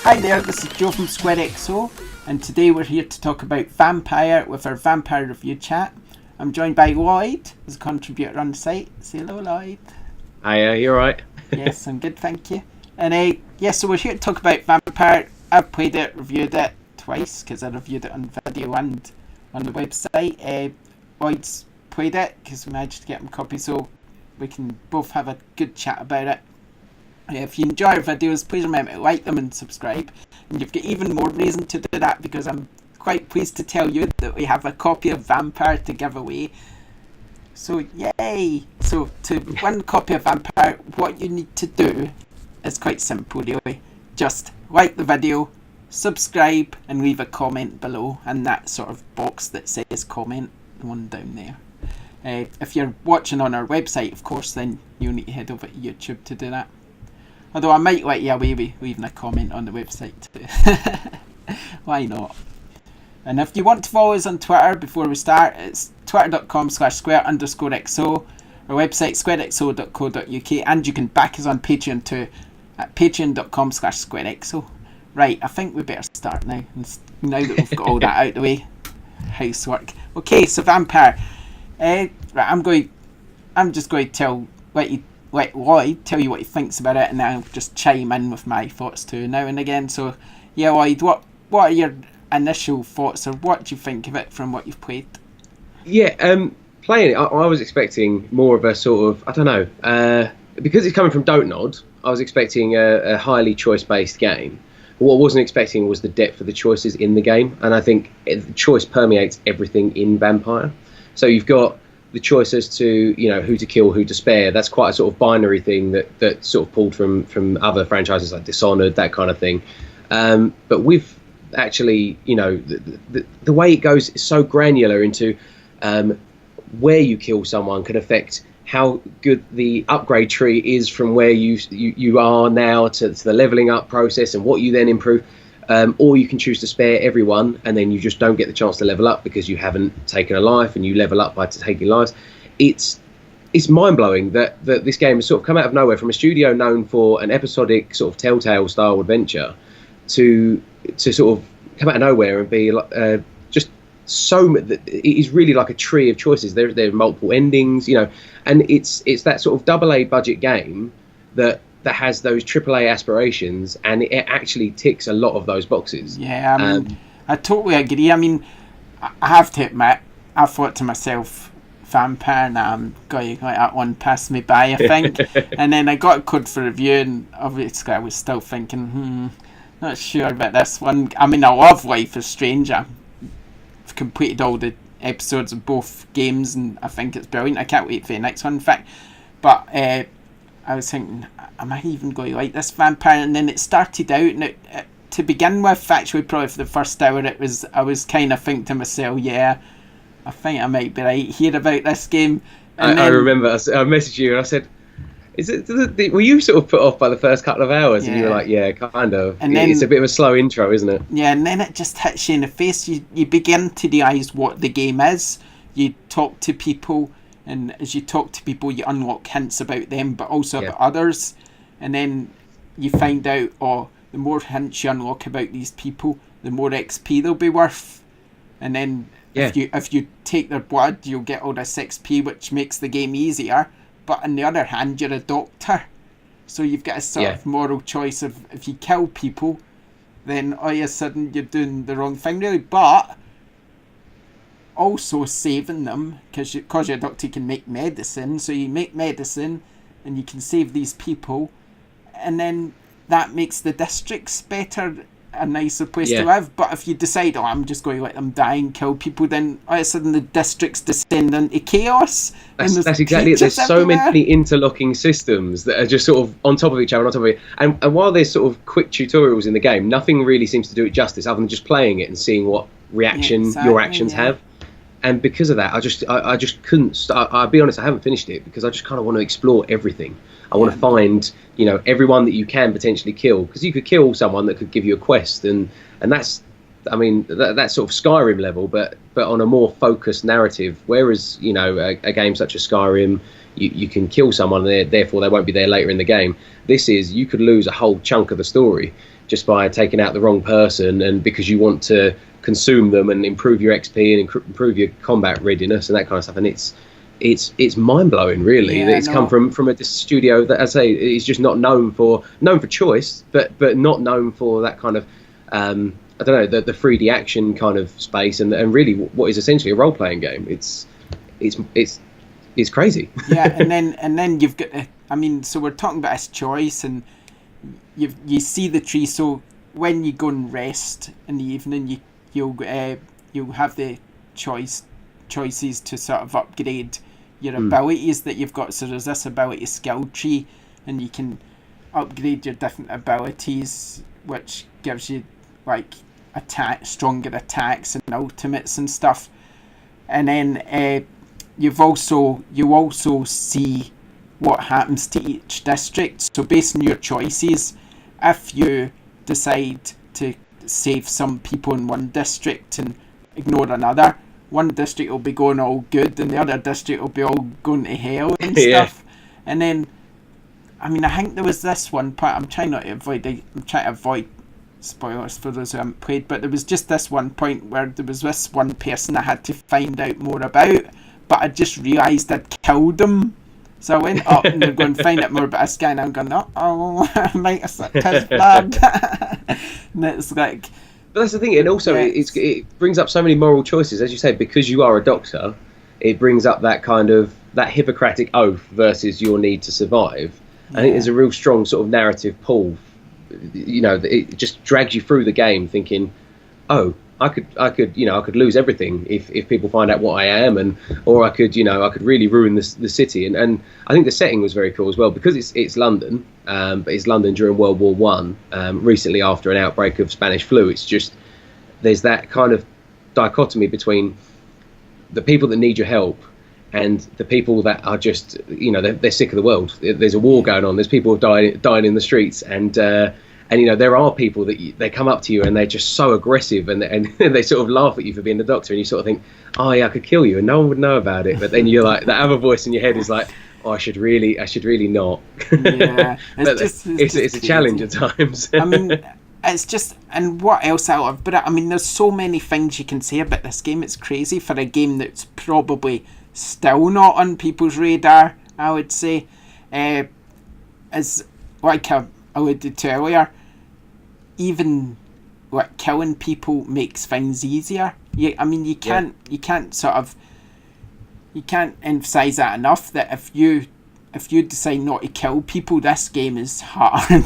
Hi there, this is Joe from Square XO, and today we're here to talk about Vampyr with our Vampyr review chat. I'm joined by Lloyd, as a contributor on the site. Say hello, Lloyd. Hi, you alright? Yes, I'm good, thank you. And so we're here to talk about Vampyr. I've played it, reviewed it twice, because I reviewed it on video and on the website. Lloyd's played it, because we managed to get him a copy, so we can both have a good chat about it. If you enjoy our videos, please remember to like them and subscribe. And you've got even more reason to do that, because I'm quite pleased to tell you that we have a copy of Vampyr to give away. So yay! So to win a copy of Vampyr, what you need to do is quite simple really. Just like the video, subscribe and leave a comment below in that sort of box that says comment, the one down there. If you're watching on our website, of course, then you'll need to head over to YouTube to do that. Although I might let you away with leaving a comment on the website too. Why not? And if you want to follow us on Twitter before we start, it's twitter.com/square_XO, our website squarexo.co.uk, and you can back us on Patreon too at patreon.com/squarexo. Right, I think we better start now. Now that we've got all that out of the way. Housework. Okay, so Vampyr. Right, I'm just going to let Lloyd tell you what he thinks about it, and I'll just chime in with my thoughts too now and again. So, yeah, Lloyd, what are your initial thoughts, or what do you think of it from what you've played? Yeah, playing it, I was expecting more of a sort of, I don't know, because it's coming from Dontnod, I was expecting a highly choice-based game. What I wasn't expecting was the depth of the choices in the game, and I think the choice permeates everything in Vampyr. So you've got the choice as to, you know, who to kill, who to spare. That's quite a sort of binary thing that sort of pulled from other franchises like Dishonored, that kind of thing. But with actually, you know, the way it goes is so granular into where you kill someone can affect how good the upgrade tree is from where you are now to the leveling up process and what you then improve. Or you can choose to spare everyone, and then you just don't get the chance to level up because you haven't taken a life, and you level up by taking lives. It's mind-blowing that this game has sort of come out of nowhere from a studio known for an episodic sort of Telltale style adventure to sort of come out of nowhere and be just so. It is really like a tree of choices. There are multiple endings, you know, and it's that sort of AA budget game that has those AAA aspirations, and it actually ticks a lot of those boxes. Yeah, I mean, I totally agree. I mean, I have to admit, I thought to myself, Vampyr, nah, I'm going to let that one pass me by, I think. And then I got a code for review, and obviously I was still thinking, not sure about this one. I mean, I love Life is Strange. I've completed all the episodes of both games, and I think it's brilliant. I can't wait for the next one, in fact. But I was thinking, am I even going to like this Vampyr? And then it started out, and to begin with, actually, probably for the first hour, I was kind of thinking to myself, yeah, I think I might be right here about this game. And I remember I messaged you and I said, were you sort of put off by the first couple of hours? Yeah. And you were like, yeah, kind of. And then, it's a bit of a slow intro, isn't it? Yeah, and then it just hits you in the face. You begin to realise what the game is. You talk to people, and as you talk to people, you unlock hints about them, but also about others. And then you find out, the more hints you unlock about these people, the more XP they'll be worth. And then if you take their blood, you'll get all this XP, which makes the game easier. But on the other hand, you're a doctor. So you've got a sort of moral choice of, if you kill people, then all of a sudden you're doing the wrong thing, really. But also saving them, because your doctor can make medicine, so you make medicine and you can save these people, and then that makes the districts better, a nicer place to live. But if you decide, I'm just going to let them die and kill people, then all of a sudden the districts descend into chaos. That's exactly it. There's so many interlocking systems that are just sort of on top of each other, and while there's sort of quick tutorials in the game, nothing really seems to do it justice other than just playing it and seeing what reaction your actions have. And because of that, I just couldn't start. I'll be honest, I haven't finished it because I just kind of want to explore everything. I want to find, you know, everyone that you can potentially kill, because you could kill someone that could give you a quest, and that's, I mean, that's sort of Skyrim level, but on a more focused narrative. Whereas, you know, a game such as Skyrim, you can kill someone, therefore they won't be there later in the game. This is, you could lose a whole chunk of the story just by taking out the wrong person, and because you want to consume them and improve your XP and improve your combat readiness and that kind of stuff. And it's mind blowing, really. Yeah, That it's come from a studio that, as I say, is just not known for choice, but not known for that kind of I don't know, the 3D action kind of space, and really what is essentially a role playing game. It's crazy. Yeah, and then you've got I mean, so we're talking about his choice, and you see the tree. So when you go and rest in the evening, you'll have the choices to sort of upgrade your abilities that you've got. So there's this ability skill tree, and you can upgrade your different abilities, which gives you like stronger attacks and ultimates and stuff. And then you also see what happens to each district. So based on your choices, if you decide to save some people in one district and ignore another, one district will be going all good and the other district will be all going to hell and stuff. And then, I mean, I think there was this one part, I'm trying to avoid spoilers for those who haven't played, but there was just this one point where there was this one person I had to find out more about, but I just realised I'd killed him. So I went up and they're going to find out more about this guy, and I'm going, I might have slipped his blood. And it's like... But that's the thing, and also it brings up so many moral choices, as you say, because you are a doctor. It brings up that kind of that Hippocratic oath versus your need to survive. I think there's a real strong sort of narrative pull. You know, it just drags you through the game, thinking, oh, I could lose everything if people find out what I am, or I could really ruin the city. And I think the setting was very cool as well, because it's London, but it's London during World War One, recently after an outbreak of Spanish flu. It's just, there's that kind of dichotomy between the people that need your help and the people that are just, they're sick of the world. There's a war going on. There's people dying in the streets, and there are people that they come up to you and they're just so aggressive, and they sort of laugh at you for being the doctor, and you sort of think, oh yeah, I could kill you and no one would know about it. But then you're like, that other voice in your head is like, oh, I should really not. Yeah, it's a challenge at times. I mean, it's just, and what else out of, but I mean, there's so many things you can say about this game. It's crazy for a game that's probably still not on people's radar, I would say. As like I alluded to earlier, even like killing people makes things easier. You can't emphasize that enough, that if you decide not to kill people, this game is hard. In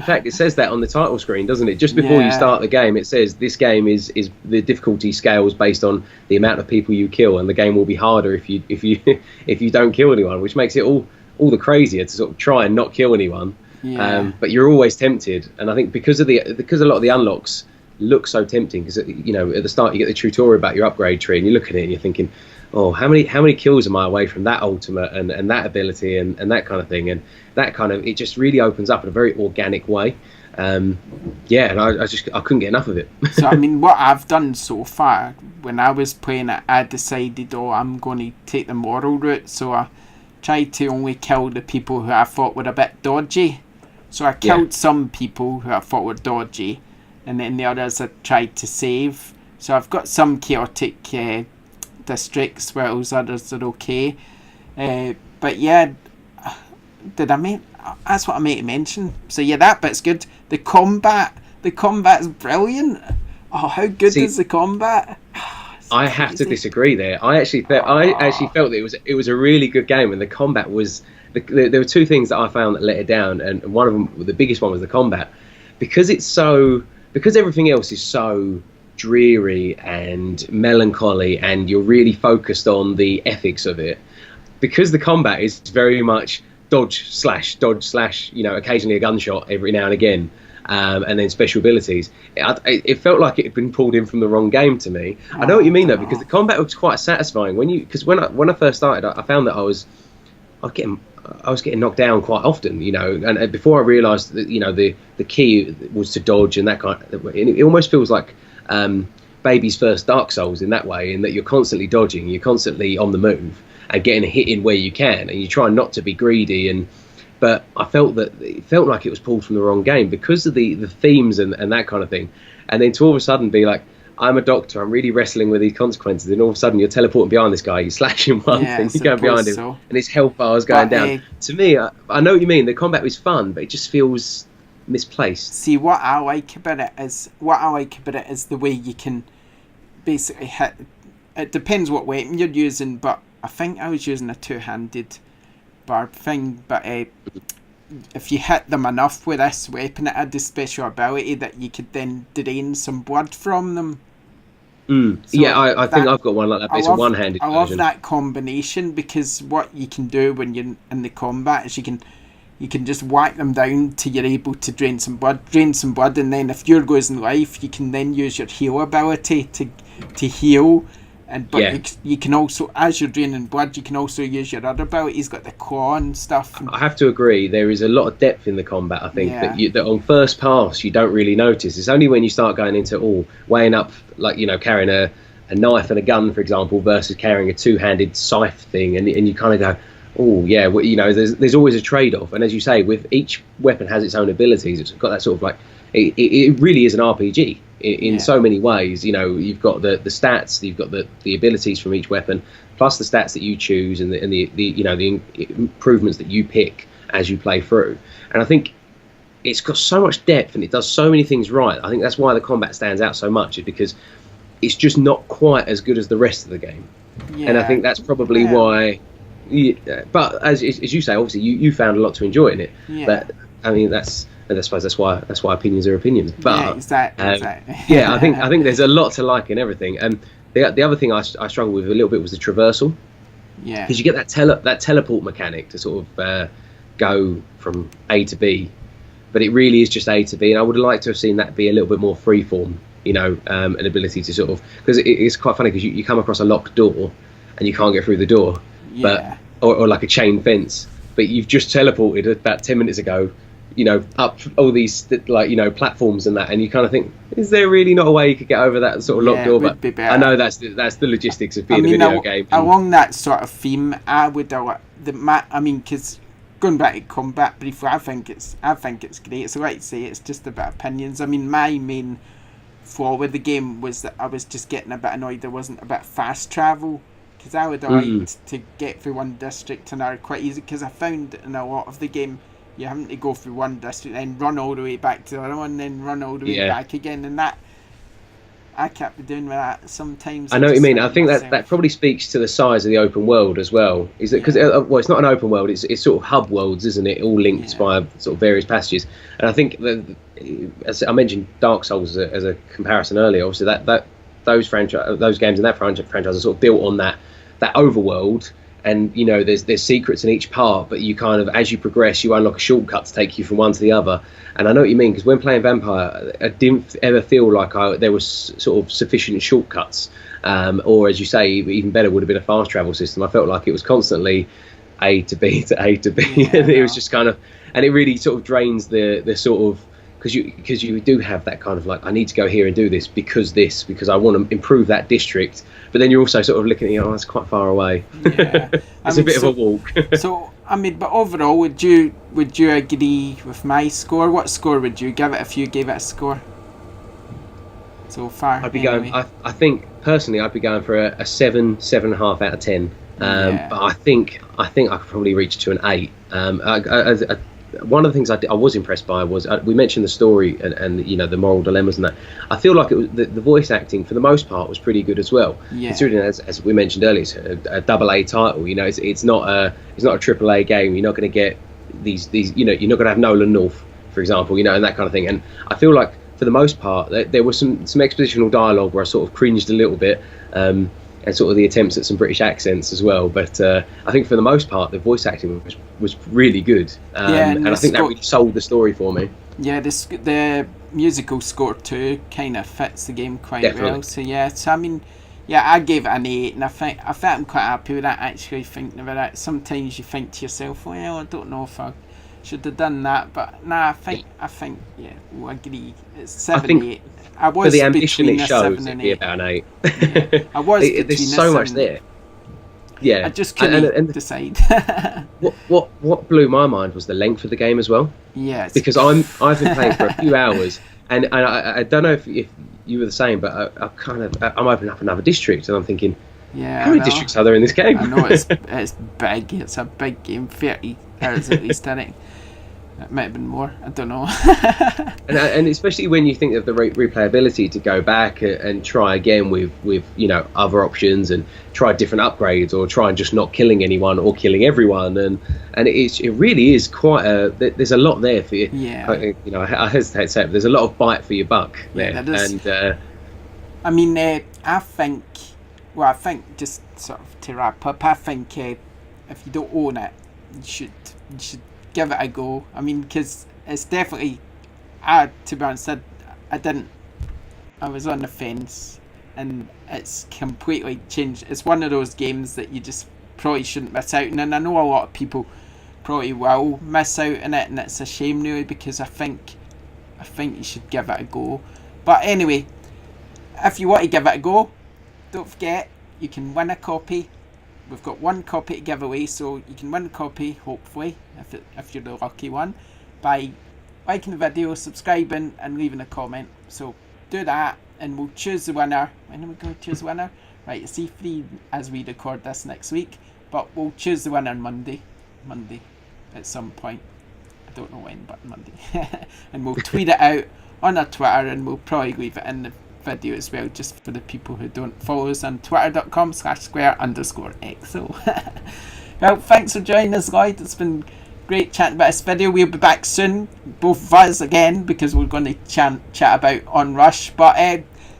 fact, it says that on the title screen, doesn't it? Just before you start the game, it says this game is the difficulty scales based on the amount of people you kill, and the game will be harder if you don't kill anyone, which makes it all the crazier to sort of try and not kill anyone. But you're always tempted, and I think because a lot of the unlocks look so tempting, because at the start you get the tutorial about your upgrade tree, and you look at it and you're thinking, oh, how many kills am I away from that ultimate and that ability and that kind of thing, and that kind of, it just really opens up in a very organic way. And I couldn't get enough of it. So I mean, what I've done so far, when I was playing it, I decided, I'm going to take the moral route, so I tried to only kill the people who I thought were a bit dodgy. So I killed some people who I thought were dodgy, and then the others I tried to save. So I've got some chaotic districts, whereas others are okay. But yeah, that's what I meant to mention. So yeah, that bit's good. The combat's brilliant. Oh, how good is the combat? I have to disagree there. I actually felt that it was a really good game, and the combat was. There were two things that I found that let it down, and one of them, the biggest one, was the combat, because everything else is so dreary and melancholy, and you're really focused on the ethics of it. Because the combat is very much dodge slash, occasionally a gunshot every now and again. And then special abilities. It felt like it had been pulled in from the wrong game to me. I know what you mean though, because the combat was quite satisfying because when I first started, I found that I was getting knocked down quite often, and before I realised that the key was to dodge and that kind of. It almost feels like baby's first Dark Souls in that way, in that you're constantly dodging, you're constantly on the move and getting a hit in where you can, and you try not to be greedy and but I felt that it felt like it was pulled from the wrong game because of the themes and that kind of thing. And then to all of a sudden be like, I'm a doctor, I'm really wrestling with these consequences, and all of a sudden you're teleporting behind this guy, you slash him once, and you go behind him, and his health bar is going down. To me, I know what you mean, the combat was fun, but it just feels misplaced. See, what I like about it is the way you can basically hit. It depends what weapon you're using, but I think I was using a two-handed barb thing, but if you hit them enough with this weapon, it had the special ability that you could then drain some blood from them. So yeah, I think I've got one like that, but it's a one-handed version. I love that combination, because what you can do when you're in the combat is you can just whack them down till you're able to drain some blood, and then if you're losing life, you can then use your heal ability to heal. You can also, as you're draining blood, you can also use your other abilities, got the claw and stuff. I have to agree, there is a lot of depth in the combat, I think, that on first pass you don't really notice. It's only when you start going into weighing up, like, carrying a knife and a gun, for example, versus carrying a two-handed scythe thing, and you kind of go, oh yeah, there's always a trade-off. And as you say, with each weapon has its own abilities. It's got that sort of like, it really is an RPG in so many ways. You've got the stats, you've got the abilities from each weapon, plus the stats that you choose, and the improvements that you pick as you play through. And I think it's got so much depth, and it does so many things right. I think that's why the combat stands out so much, is because it's just not quite as good as the rest of the game. And I think that's probably why. Yeah, but as you say, obviously you found a lot to enjoy in it. But I mean, I suppose that's why opinions are opinions. But exactly. I think there's a lot to like in everything. And the other thing I struggled with a little bit was the traversal. Yeah. Because you get that teleport mechanic to sort of go from A to B, but it really is just A to B. And I would have liked to have seen that be a little bit more freeform. An ability to sort of, because it's quite funny because you come across a locked door and you can't get through the door. But or like a chain fence, but you've just teleported about 10 minutes ago, up all these platforms and that, and you kind of think, is there really not a way you could get over that sort of locked door? But I know that's the logistics of being a video game. Along that sort of theme, I would because going back to combat briefly, I think it's great. So like I say, it's just about opinions. I mean, my main flaw with the game was that I was just getting a bit annoyed there wasn't a bit of fast travel. Because I would have liked to get through one district to another quite easy, because I found in a lot of the game you're having to go through one district and run all the way back to the other one, then run all the way back again, and that I kept doing with that sometimes. I know what you mean. I think that probably speaks to the size of the open world as well. Is that because it's not an open world, it's sort of hub worlds, isn't it? All linked by sort of various passages. And I think that, as I mentioned, Dark Souls as a comparison earlier, obviously those games in that franchise are sort of built on that overworld, and there's secrets in each part, but you kind of, as you progress, you unlock a shortcut to take you from one to the other. And I know what you mean, because when playing Vampire, I didn't ever feel like there was sort of sufficient shortcuts, or as you say, even better would have been a fast travel system. I felt like it was constantly A to B to A to B, and it was just kind of, and it really sort of drains the sort of, because you do have that kind of like, I need to go here and do this because I want to improve that district, but then you're also sort of looking at that's quite far away. It's a bit of a walk. So I mean, but overall, would you agree with my score? What score would you give it if you gave it a score so far? I'd be going, I think personally I'd be going for a 7.5 out of 10. But I think I could probably reach to an 8. One of the things I was impressed by was, we mentioned the story and the moral dilemmas and that. I feel like it was, the voice acting for the most part was pretty good as well. Considering, as we mentioned earlier, it's a AA title. It's not a AAA game. You're not going to get these you're not going to have Nolan North, for example, and that kind of thing. And I feel like for the most part there was some expositional dialogue where I sort of cringed a little bit. And sort of the attempts at some British accents as well, but I think for the most part the voice acting was really good, and I think that really sold the story for me. Yeah, the musical score too kind of fits the game quite well. So I mean, I gave it an 8, and I think I'm quite happy with that. Actually, thinking about it, sometimes you think to yourself, well, I don't know if I should have done that, but I think we'll agree. It's 7, 8. I was for the ambition it shows, 7 and it'd be 8. about an 8. I was There's so much there. Yeah, I just couldn't and decide. what blew my mind was the length of the game as well. Yes. Because I've been playing for a few hours, and I don't know if you were the same, but I'm opening up another district, and I'm thinking, Yeah. how many districts are there in this game? I know it's big. It's a big game. 30 hours at least, I think. It might have been more. I don't know. and especially when you think of the replayability to go back and try again with other options and try different upgrades or try and just not killing anyone or killing everyone and it really is quite there's a lot there for you. Yeah. I hesitate to say it, but there's a lot of bite for your buck there. Yeah, there is. And I mean, I think just sort of to wrap up, I think if you don't own it, you should give it a go. I mean, because it's definitely, to be honest, I was on the fence, and it's completely changed. It's one of those games that you just probably shouldn't miss out on, and I know a lot of people probably will miss out on it, and it's a shame really, because I think you should give it a go. But anyway, if you want to give it a go, don't forget you can win a copy. We've got one copy to give away, so you can win a copy, hopefully, if you're the lucky one, by liking the video, subscribing, and leaving a comment. So do that, and we'll choose the winner. When are we going to choose the winner? Right, it's E3 as we record this next week, but we'll choose the winner on Monday at some point. I don't know when, but Monday. And we'll tweet it out on our Twitter, and we'll probably leave it in the video as well, just for the people who don't follow us on twitter.com/square_exo. Well, thanks for joining us, Lloyd. It's been great chatting about this video. We'll be back soon, both of us again, because we're going to chat about Onrush. But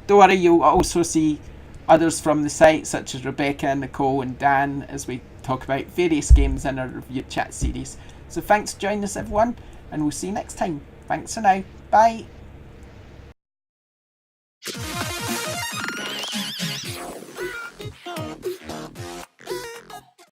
don't worry, you'll also see others from the site, such as Rebecca, Nicole and Dan, as we talk about various games in our review chat series. So thanks for joining us, everyone, and we'll see you next time. Thanks for now. Bye.